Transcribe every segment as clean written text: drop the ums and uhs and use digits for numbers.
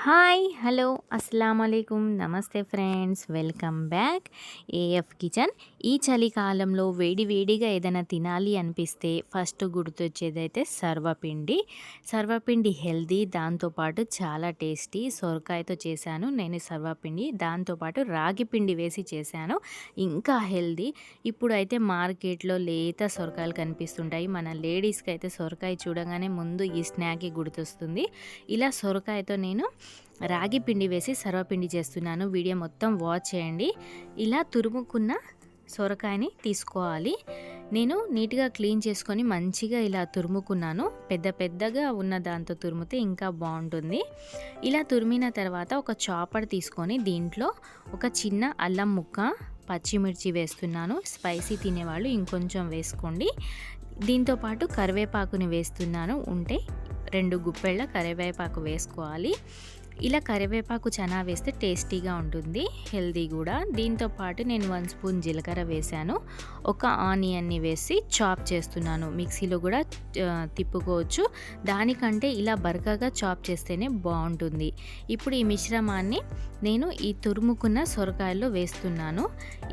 Hi hello అస్సలాముఅలైకుం నమస్తే friends welcome back AF kitchen. ఈ చలికాలంలో వేడి వేడిగా ఏదైనా తినాలి అనిపిస్తే ఫస్ట్ గుర్తొచ్చేదైతే సర్వపిండి హెల్దీ, దాంతోపాటు చాలా టేస్టీ. సొరకాయతో చేశాను నేను సర్వపిండి, దాంతోపాటు రాగి పిండి వేసి చేశాను, ఇంకా హెల్దీ. ఇప్పుడైతే మార్కెట్లో లేత సొరకాయలు కనిపిస్తుంటాయి. మన లేడీస్కి అయితే సొరకాయ చూడగానే ముందు ఈ స్నాక్కి గుర్తొస్తుంది. ఇలా సొరకాయతో నేను రాగి పిండి వేసి సర్వపిండి చేస్తున్నాను. వీడియో మొత్తం వాచ్ చేయండి. ఇలా తురుముకున్న సొరకాయని తీసుకోవాలి. నేను నీట్గా క్లీన్ చేసుకొని మంచిగా ఇలా తురుముకున్నాను. పెద్దగా ఉన్న దాంతో తురిమితే ఇంకా బాగుంటుంది. ఇలా తురిమిన తర్వాత ఒక చాపర్ తీసుకొని దీంట్లో ఒక చిన్న అల్లం ముక్క, పచ్చిమిర్చి వేస్తున్నాను. స్పైసీ తినేవాళ్ళు ఇంకొంచెం వేసుకోండి. దీంతోపాటు కరివేపాకుని వేస్తున్నాను. ఉంటే 2 గుప్పెళ్ళ కరివేపాకు వేసుకోవాలి. ఇలా కరివేపాకు చాలా వేస్తే టేస్టీగా ఉంటుంది, హెల్దీ కూడా. దీంతోపాటు నేను 1 స్పూన్ జీలకర్ర వేశాను. ఒక ఆనియన్ని వేసి చాప్ చేస్తున్నాను. మిక్సీలో కూడా తిప్పుకోవచ్చు, దానికంటే ఇలా బరకగా చాప్ చేస్తేనే బాగుంటుంది. ఇప్పుడు ఈ మిశ్రమాన్ని నేను ఈ తురుముకున్న సొరకాయల్లో వేస్తున్నాను.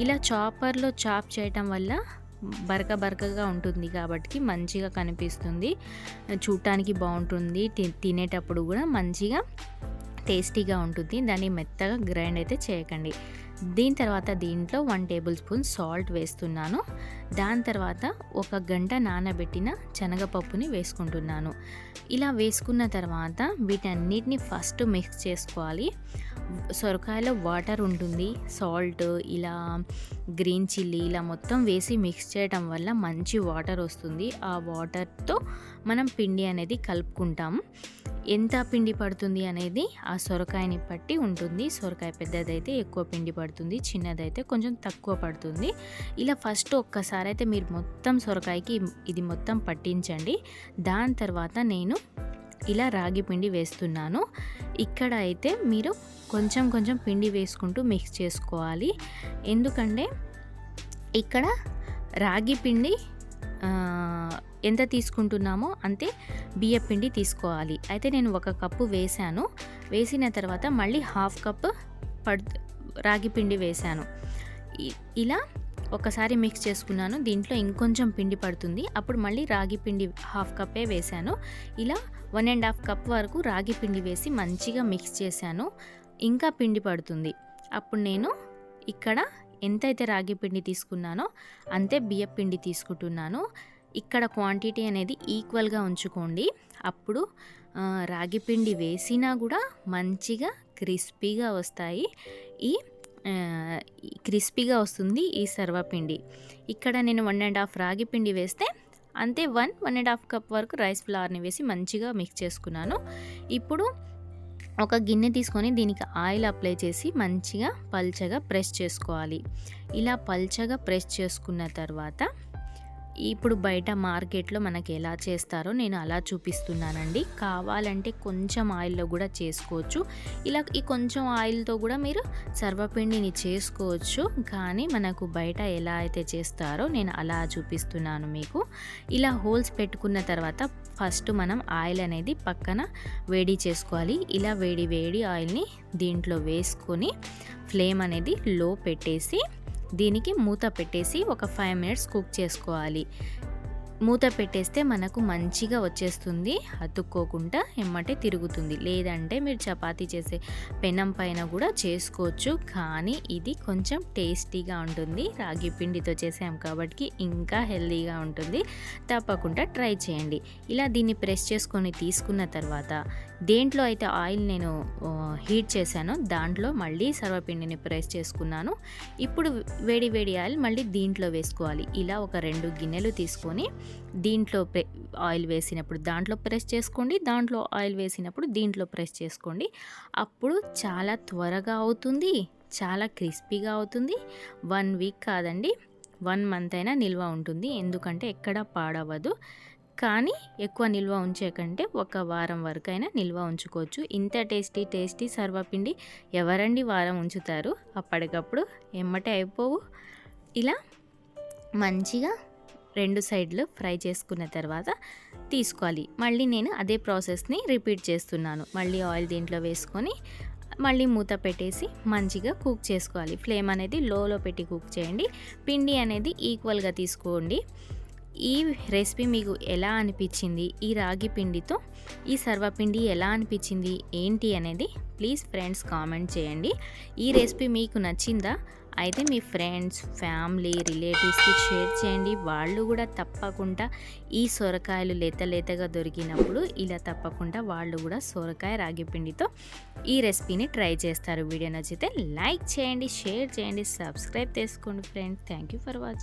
ఇలా చాపర్లో చాప్ చేయటం వల్ల బరకగా ఉంటుంది కాబట్టి మంచిగా కనిపిస్తుంది, చూడటానికి బాగుంటుంది, తినేటప్పుడు కూడా మంచిగా టేస్టీగా ఉంటుంది. దాన్ని మెత్తగా గ్రైండ్ అయితే చేయకండి. దీని తర్వాత దీంట్లో 1 టేబుల్ స్పూన్ సాల్ట్ వేస్తున్నాను. దాని తర్వాత 1 గంట నానబెట్టిన శనగపప్పుని వేసుకుంటున్నాను. ఇలా వేసుకున్న తర్వాత వీటన్నిటిని ఫస్ట్ మిక్స్ చేసుకోవాలి. సొరకాయలో వాటర్ ఉంటుంది, సాల్ట్, ఇలా గ్రీన్ చిల్లీ ఇలా మొత్తం వేసి మిక్స్ చేయడం వల్ల మంచి వాటర్ వస్తుంది. ఆ వాటర్తో మనం పిండి అనేది కలుపుకుంటాం. ఎంత పిండి పడుతుంది అనేది ఆ సొరకాయని బట్టి ఉంటుంది. సొరకాయ పెద్దదైతే ఎక్కువ పిండి పడుతుంది, చిన్నదైతే కొంచెం తక్కువ పడుతుంది. ఇలా ఫస్ట్ ఒక్కసారి అయితే మీరు మొత్తం సొరకాయకి ఇది మొత్తం పట్టించండి. దాని తర్వాత నేను ఇలా రాగి పిండి వేస్తున్నాను. ఇక్కడ అయితే మీరు కొంచెం పిండి వేసుకుంటూ మిక్స్ చేసుకోవాలి. ఎందుకంటే ఇక్కడ రాగి పిండి ఎంత తీసుకుంటున్నామో అంతే బియ్య పిండి తీసుకోవాలి. అయితే నేను 1 కప్పు వేశాను. వేసిన తర్వాత మళ్ళీ 1/2 కప్పు రాగి పిండి వేశాను. ఇలా ఒకసారి మిక్స్ చేసుకున్నాను. దీంట్లో ఇంకొంచెం పిండి పడుతుంది, అప్పుడు మళ్ళీ రాగి పిండి 1/2 కప్పే వేశాను. ఇలా 1.5 కప్ వరకు రాగి పిండి వేసి మంచిగా మిక్స్ చేశాను. ఇంకా పిండి పడుతుంది. అప్పుడు నేను ఇక్కడ ఎంతైతే రాగి పిండి తీసుకున్నానో అంతే బియ్య పిండి తీసుకుంటున్నాను. ఇక్కడ క్వాంటిటీ అనేది ఈక్వల్గా ఉంచుకోండి. అప్పుడు రాగి పిండి వేసినా కూడా మంచిగా క్రిస్పీగా వస్తాయి. క్రిస్పీగా వస్తుంది ఈ సర్వపిండి. ఇక్కడ నేను 1.5 రాగి పిండి వేస్తే అంతే 1.5 కప్ వరకు రైస్ ఫ్లవర్ని వేసి మంచిగా మిక్స్ చేసుకున్నాను. ఇప్పుడు ఒక గిన్నె తీసుకొని దీనికి ఆయిల్ అప్లై చేసి మంచిగా పల్చగా ప్రెస్ చేసుకోవాలి. ఇలా పల్చగా ప్రెస్ చేసుకున్న తర్వాత ఇప్పుడు బయట మార్కెట్లో మనకి ఎలా చేస్తారో నేను అలా చూపిస్తున్నానండి. కావాలంటే కొంచెం ఆయిల్లో కూడా చేసుకోవచ్చు. ఇలా ఈ కొంచెం ఆయిల్తో కూడా మీరు సర్వపిండిని చేసుకోవచ్చు. కానీ మనకు బయట ఎలా అయితే చేస్తారో నేను అలా చూపిస్తున్నాను మీకు. ఇలా హోల్స్ పెట్టుకున్న తర్వాత ఫస్ట్ మనం ఆయిల్ అనేది పక్కన వేడి చేసుకోవాలి. ఇలా వేడి ఆయిల్ని దీంట్లో వేసుకొని ఫ్లేమ్ అనేది లో పెట్టేసి దీనికి మూత పెట్టేసి ఒక 5 మినిట్స్ కుక్ చేసుకోవాలి. మూత పెట్టేస్తే మనకు మంచిగా వచ్చేస్తుంది, అతుక్కోకుండా ఎమ్మటే తిరుగుతుంది. లేదంటే మీరు చపాతీ చేసే పెనం పైన కూడా చేసుకోవచ్చు, కానీ ఇది కొంచెం టేస్టీగా ఉంటుంది. రాగి పిండితో చేసాం కాబట్టి ఇంకా హెల్తీగా ఉంటుంది. తప్పకుండా ట్రై చేయండి. ఇలా దీన్ని ప్రెస్ చేసుకొని తీసుకున్న తర్వాత దేంట్లో అయితే ఆయిల్ నేను హీట్ చేశానో దాంట్లో మళ్ళీ సర్వపిండిని ప్రెస్ చేసుకున్నాను. ఇప్పుడు వేడి ఆయిల్ మళ్ళీ దీంట్లో వేసుకోవాలి. ఇలా ఒక 2 గిన్నెలు తీసుకొని దీంట్లో ఆయిల్ వేసినప్పుడు దాంట్లో ప్రెస్ చేసుకోండి, దాంట్లో ఆయిల్ వేసినప్పుడు దీంట్లో ప్రెస్ చేసుకోండి. అప్పుడు చాలా త్వరగా అవుతుంది, చాలా క్రిస్పీగా అవుతుంది. 1 వీక్ కాదండి, 1 మంత్ అయినా నిల్వ ఉంటుంది. ఎందుకంటే ఎక్కడ పాడవదు. కానీ ఎక్కువ నిల్వ ఉంచే కంటే 1 వారం వరకు అయినా నిల్వ ఉంచుకోవచ్చు. ఇంత టేస్టీ సర్వపిండి ఎవరండి వారం ఉంచుతారు? అప్పటికప్పుడు ఎమ్మటే అయిపోవు. ఇలా మంచిగా 2 సైడ్లు ఫ్రై చేసుకున్న తర్వాత తీసుకోవాలి. మళ్ళీ నేను అదే ప్రాసెస్‌ని రిపీట్ చేస్తున్నాను. మళ్ళీ ఆయిల్ దీంట్లో వేసుకొని మళ్ళీ మూత పెట్టేసి మంచిగా కుక్ చేసుకోవాలి. ఫ్లేమ్ అనేది లోలో పెట్టి కుక్ చేయండి. పిండి అనేది ఈక్వల్‌గా తీసుకోండి. ఈ రెసిపీ మీకు ఎలా అనిపించింది? ఈ రాగి పిండితో ఈ సర్వపిండి ఎలా అనిపించింది? ఏంటి అనేది ప్లీజ్ ఫ్రెండ్స్ కామెంట్ చేయండి. ఈ రెసిపీ మీకు నచ్చిందా? అయితే మీ ఫ్రెండ్స్, ఫ్యామిలీ, రిలేటివ్స్కి షేర్ చేయండి. వాళ్ళు కూడా తప్పకుండా ఈ సొరకాయలు లేత లేతగా దొరికినప్పుడు ఇలా తప్పకుండా వాళ్ళు కూడా సొరకాయ రాగి పిండితో ఈ రెసిపీని ట్రై చేస్తారు. వీడియో నచ్చితే లైక్ చేయండి, షేర్ చేయండి, సబ్స్క్రైబ్ చేసుకోండి friends. Thank you for watching.